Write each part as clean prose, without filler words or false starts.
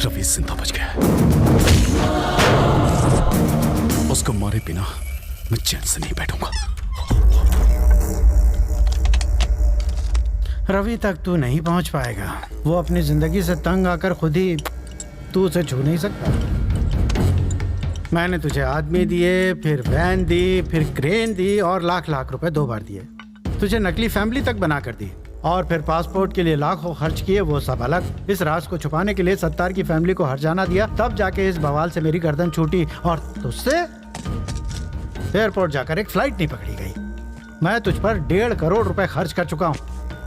रवि जिंदा बच गया। उसको मारे बिना मैं चैन से नहीं बैठूंगा। रवि तक तू नहीं पहुंच पाएगा। वो अपनी जिंदगी से तंग आकर खुद ही तू उसे छू नहीं सकता। मैंने तुझे आदमी दिए, फिर वैन दी, फिर क्रेन दी और लाख लाख रुपए 2 बार दिए। तुझे नकली फैमिली तक बना कर दी और फिर पासपोर्ट के लिए लाखों खर्च किए, वो सब अलग। इस राज को छुपाने के लिए सत्तार की फैमिली को हर्जाना दिया, तब जाके इस बवाल से मेरी गर्दन छूटी और तुझसे एयरपोर्ट जाकर एक फ्लाइट नहीं पकड़ी गई। मैं तुझ पर 1.5 करोड़ रुपए खर्च कर चुका हूँ।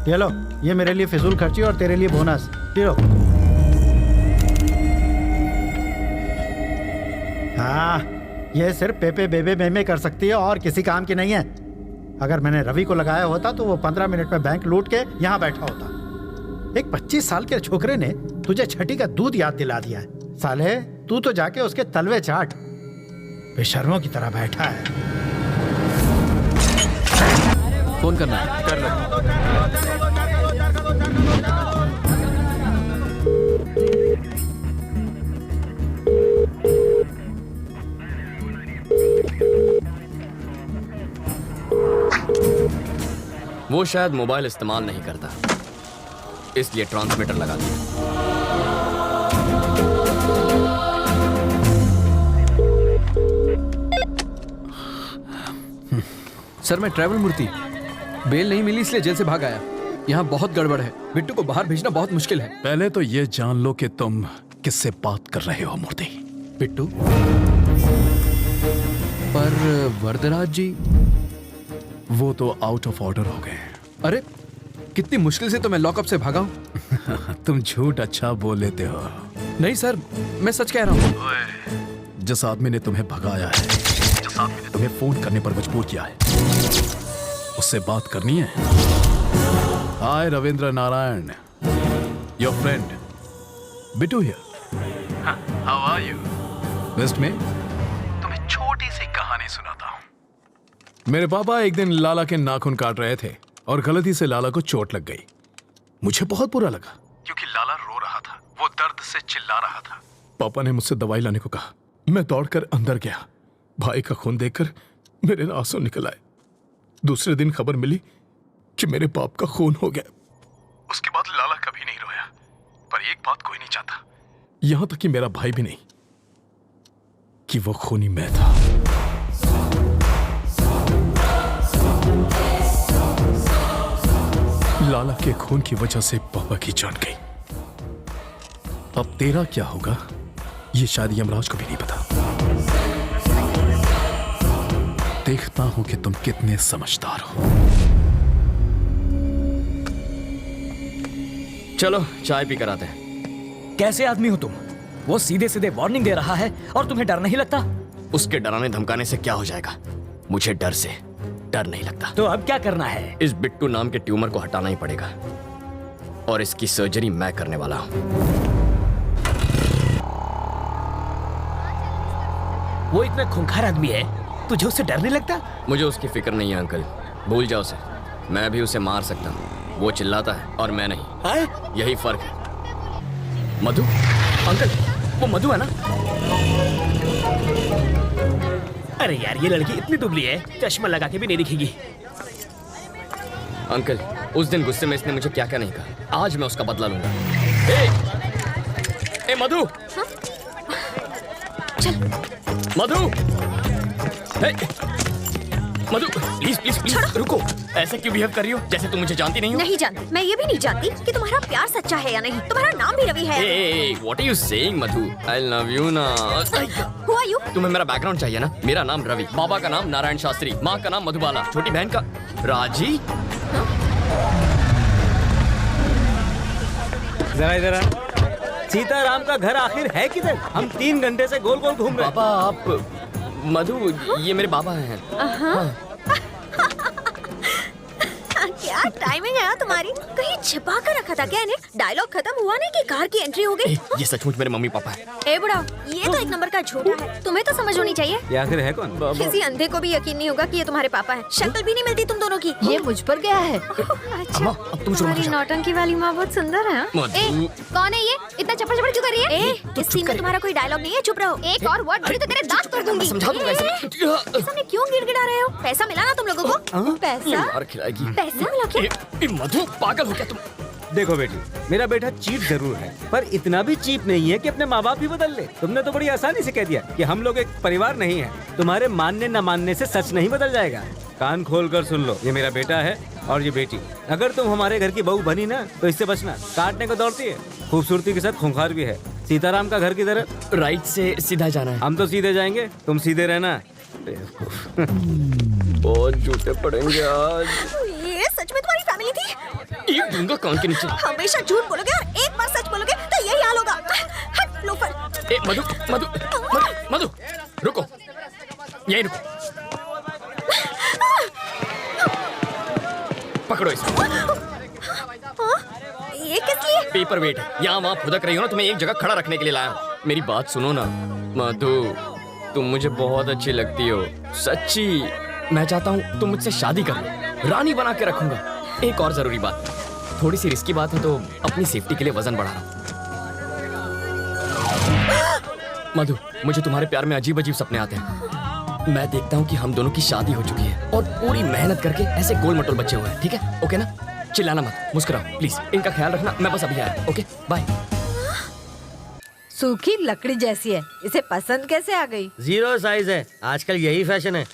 ये लो, ये मेरे लिए फिजूल खर्ची और तेरे लिए बोनस। ये लो। हाँ, ये सिर्फ पेपे बेबे मेमे कर सकती है और किसी काम की नहीं है। अगर मैंने रवि को लगाया होता तो वो 15 मिनट में बैंक लूट के यहाँ बैठा होता। एक 25 साल के छोकरे ने तुझे छठी का दूध याद दिला दिया है। साले, तू तो जाके उसके तलवे चाट। बेशर्मों की तरह बैठा है। फोन करना है, कर लो। वो शायद मोबाइल इस्तेमाल नहीं करता, इसलिए ट्रांसमीटर लगा दिया। सर, मैं ट्रैवल मूर्ति। बेल नहीं मिली इसलिए जेल से भाग आया। यहाँ बहुत गड़बड़ है। बिट्टू को बाहर भेजना बहुत मुश्किल है। पहले तो ये जान लो कि तुम किससे बात कर रहे हो मूर्ति। बिट्टू? पर वरदराज जी? वो तो आउट ऑफ ऑर्डर हो गए। अरे, कितनी मुश्किल से तो मैं लॉकअप से भागा हूँ। तुम झूठ अच्छा बोल लेते हो। नहीं सर, मैं सच कह रहा हूँ। जिस आदमी ने तुम्हें भगाया है, जिस आदमी ने तुम्हें फोन करने पर मजबूर किया है, उससे बात करनी है। Hi Ravindra Narayan, your friend Bittu here. How are you? Best में तुम्हें छोटी सी कहानी सुनाता हूँ। मेरे पापा एक दिन लाला के नाखून काट रहे थे और गलती से लाला को चोट लग गई। मुझे बहुत बुरा लगा क्योंकि लाला रो रहा था, वो दर्द से चिल्ला रहा था। पापा ने मुझसे दवाई लाने को कहा। मैं दौड़कर अंदर गया। भाई का खून देखकर मेरे आंसू निकल आए। दूसरे दिन खबर मिली कि मेरे बाप का खून हो गया। उसके बाद लाला कभी नहीं रोया, पर एक बात कोई नहीं चाहता, यहां तक कि मेरा भाई भी नहीं, कि वो खूनी मैं था। लाला के खून की वजह से पापा की जान गई। अब तेरा क्या होगा ये शायद यमराज को भी नहीं पता। देखता हूं कि तुम कितने समझदार हो। चलो चाय पी कर आते हैं। कैसे आदमी हो तुम? वो सीधे सीधे वार्निंग दे रहा है और तुम्हें डर नहीं लगता? उसके डराने धमकाने से क्या हो जाएगा? मुझे डर से डर नहीं लगता। तो अब क्या करना है? इस बिट्टू नाम के ट्यूमर को हटाना ही पड़ेगा और इसकी सर्जरी मैं करने वाला हूं। वो इतना खूंखार आदमी है, तुझे उससे डर नहीं लगता? मुझे उसकी फिक्र नहीं है अंकल, भूल जाओ उसे। मैं भी उसे मार सकता हूँ, वो चिल्लाता है और मैं नहीं। आए? यही फर्क है। मधु? अंकल, वो मधु है ना? अरे यार, ये लड़की इतनी दुबली है, चश्मा लगा के भी नहीं दिखेगी। अंकल, उस दिन गुस्से में इसने मुझे क्या क्या नहीं कहा, आज मैं उसका बदला लूंगा। ए मधु! हाँ? चल। मधु! मधु, प्लीज प्लीज प्लीज रुको। ऐसे क्यों बिहेव कर रही हो जैसे तुम मुझे जानती नहीं हो? नहीं जानती। मैं ये भी नहीं जानती कि तुम्हारा प्यार सच्चा है या नहीं। तुम्हारा नाम भी रवि है। What are you saying, Madhu? I love you ना। Who are you? तुम्हें मेरा बैकग्राउंड चाहिए ना? मेरा नाम रवि, बाबा का नाम नारायण शास्त्री, माँ का नाम मधुबाला, छोटी बहन का राजी। जरा इधर आ। सीताराम का घर आखिर है किधर? हम 3 घंटे से गोल गोल घूम रहे हैं। पापा आप मधु, ये मेरे बाबा हैं। हाँ। क्या टाइमिंग है तुम्हारी? कहीं छिपा कर रखा था क्या इन्हें? डायलॉग खत्म हुआ नहीं कि कार की एंट्री हो गई। ये सचमुच मेरे मम्मी पापा है। ए बुढ़ा, ये तो एक नंबर का झूठा है। तुम्हें तो समझ होनी चाहिए। ये आखिर है कौन? किसी अंधे को भी यकीन नहीं होगा कि ये तुम्हारे पापा है। शक्ल भी नहीं मिलती तुम दोनों की। ये मुझ पर गया है। अच्छा, अब तुम तुम्हारी नौटंकी वाली माँ बहुत सुंदर है। मधु। कौन है ये? इतना चप्पड़ चप्पड़ क्यों कर रही है? इस सीन में तुम्हारा कोई डायलॉग नहीं है, चुप रहो। एक और वर्ड बोली तो तेरे दांत तोड़ दूंगी। समझा दूंगा इसे। सामने क्यों गिड़गिड़ा रहे हो? पैसा मिला ना तुम लोगों को? पैसा मार खिलाएगी। पैसा मिला क्या? मधु पागल हो क्या तुम? देखो बेटी, मेरा बेटा चीप जरूर है, पर इतना भी चीप नहीं है कि अपने माँ बाप ही बदल ले। तुमने तो बड़ी आसानी से कह दिया कि हम लोग एक परिवार नहीं है। तुम्हारे मानने न मानने से सच नहीं बदल जाएगा। कान खोल कर सुन लो, ये मेरा बेटा है और ये बेटी। अगर तुम हमारे घर की बहू बनी ना तो इससे बचना, काटने को दौड़ती है, खूबसूरती के साथ खूंखार भी है। सीताराम का घर किधर है? राइट से सीधा जाना है। हम तो सीधे जाएंगे, तुम सीधे रहना। बहुत झूठे पड़ेंगे आज। ये सच में तुम्हारी फैमिली थी? एक दूंगा कान के नीचे। हमेशा झूठ बोलोगे और एक बार सच बोलोगे तो यही हाल होगा। हट लोफर। ए मधु मधु मधु मधु रुको, यहीं रुको। पकड़ो इसे। ये किस लिए? पेपर वेट है, यहाँ वहाँ फुदक रही हो ना, तुम्हें एक जगह खड़ा रखने के लिए लाया हूँ। मेरी बात सुनो ना मधु, तुम मुझे बहुत अच्छी लगती हो, सच्ची। मैं चाहता हूँ तुम मुझसे शादी कर लो, रानी बना के रखूंगा। एक और जरूरी बात, थोड़ी सी रिस्की बात है तो अपनी सेफ्टी के लिए वजन बढ़ा रहा हूँ। मधु, मुझे तुम्हारे प्यार में अजीब अजीब सपने आते हैं। मैं देखता हूँ कि हम दोनों की शादी हो चुकी है और पूरी मेहनत करके ऐसे गोल मटोल बच्चे हुए हैं। ठीक है? ओके ना? चिल्लाना मत, मुस्कुराओ प्लीज। इनका ख्याल रखना, मैं बस अभी आया। Okay bye. सूखी लकड़ी जैसी है, इसे पसंद कैसे आ गई? 0 साइज है, आजकल यही फैशन है।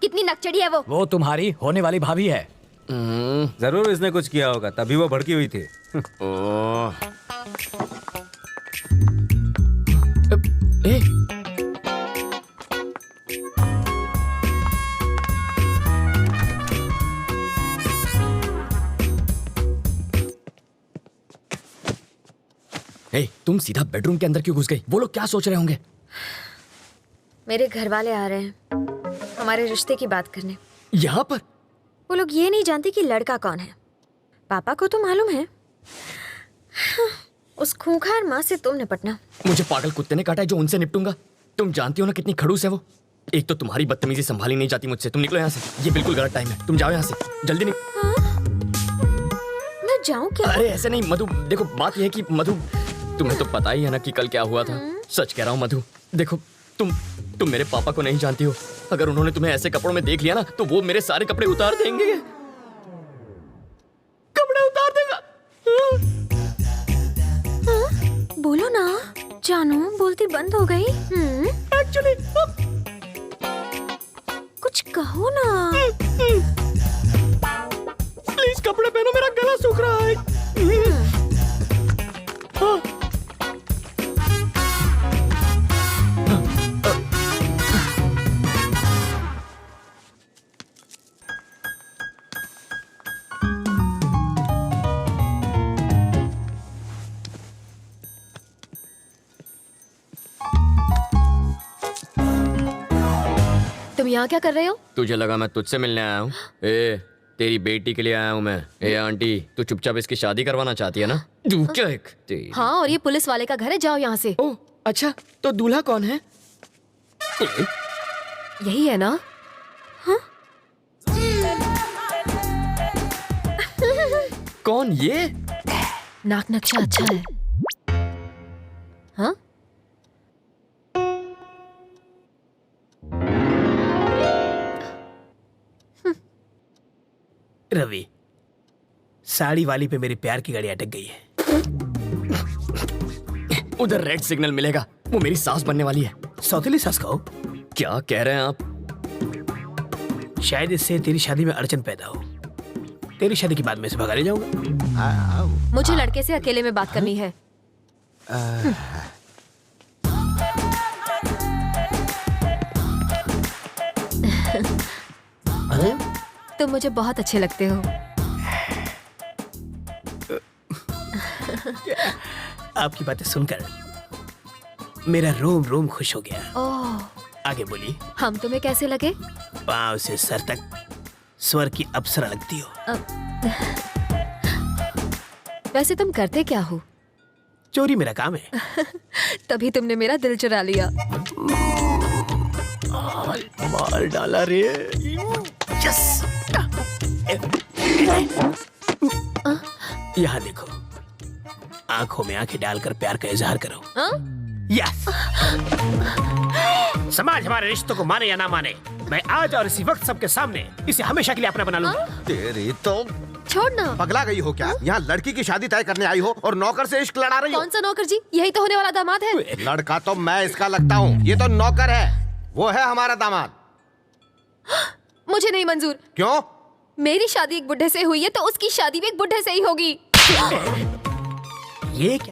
कितनी नकचड़ी है वो? तुम्हारी होने वाली भाभी है। जरूर इसने कुछ किया होगा, तभी वो भड़की हुई थी। ए ए, तुम सीधा बेडरूम के अंदर क्यों घुस गई? वो लोग क्या सोच रहे होंगे? मेरे घर वाले आ रहे हैं हमारे रिश्ते की बात करने। यहाँ पर? वो लोग ये नहीं जानते कि लड़का कौन है। पापा को तो मालूम है। उस खूंखार माँ से तुम निपटना। मुझे पागल कुत्ते ने काटा है जो उनसे निपटूंगा। तुम जानती हो ना कितनी खड़ूस है वो। एक तो तुम्हारी बदतमीजी संभाली नहीं जाती मुझसे। तुम निकलो यहाँ से, ये बिल्कुल गलत टाइम है। तुम जाओ यहाँ से, जल्दी मैं जाऊँ क्या? अरे ऐसे नहीं मधु, देखो बात यह है कि मधु, तुम्हें तो पता ही है ना कि कल क्या हुआ था। सच कह रहा हूँ मधु, देखो तुम मेरे पापा को नहीं जानती हो। अगर उन्होंने तुम्हें ऐसे कपड़ों में देख लिया ना तो वो मेरे सारे कपड़े उतार देंगे। कपड़े उतार देगा। बोलो ना जानू, बोलती बंद हो गई। एक्चुअली कुछ कहो ना। प्लीज कपड़े पहनो, मेरा गला सूख रहा है। तुम यहाँ क्या कर रहे हो? तुझे लगा मैं तुझसे मिलने आया हूँ? ए, तेरी बेटी के लिए आया हूँ मैं। ए आंटी, तू चुपचाप इसकी शादी करवाना चाहती है ना? तू क्या एक हाँ, और ये पुलिस वाले का घर है, जाओ यहाँ से। ओह अच्छा, तो दूल्हा कौन है? यही है ना? हाँ? कौन ये? नाक नक्शा अच्छा है। हाँ? रवि, साड़ी वाली पे मेरी प्यार की गाड़ी अटक गई है। उधर रेड सिग्नल मिलेगा, वो मेरी सास बनने वाली है। सौतेली सास कहो? क्या कह रहे हैं आप? शायद इससे तेरी शादी में अड़चन पैदा हो। तेरी शादी के बाद मैं इसे भगा ले जाऊंगा। मुझे लड़के से अकेले में बात करनी है। तुम मुझे बहुत अच्छे लगते हो। आपकी बातें सुनकर मेरा रोम रोम खुश हो गया। ओह, आगे बोलिए। हम तुम्हें कैसे लगे? पांव से सर तक स्वर की अप्सरा लगती हो। वैसे तुम करते क्या हो? चोरी मेरा काम है। तभी तुमने मेरा दिल चुरा लिया। मार डाला रे। यस। यहाँ देखो, आंखों में आंखें डालकर प्यार का इजहार करो। हाँ? यस। समाज हमारे रिश्तों को माने या ना माने, मैं आज और इसी वक्त सबके सामने इसे हमेशा के लिए अपना बना लूंगा। तेरी तो छोड़ना। पगला गई हो क्या? यहाँ लड़की की शादी तय करने आई हो और नौकर से इश्क लड़ा रही हो। कौन सा नौकर जी? यही तो होने वाला दामाद है। लड़का तो मैं इसका लगता हूँ, ये तो नौकर है, वो है हमारा दामाद। मुझे नहीं मंजूर। क्यों? मेरी शादी एक बुढ़े से हुई है तो उसकी शादी भी एक बुढ़े से ही होगी। ये क्या?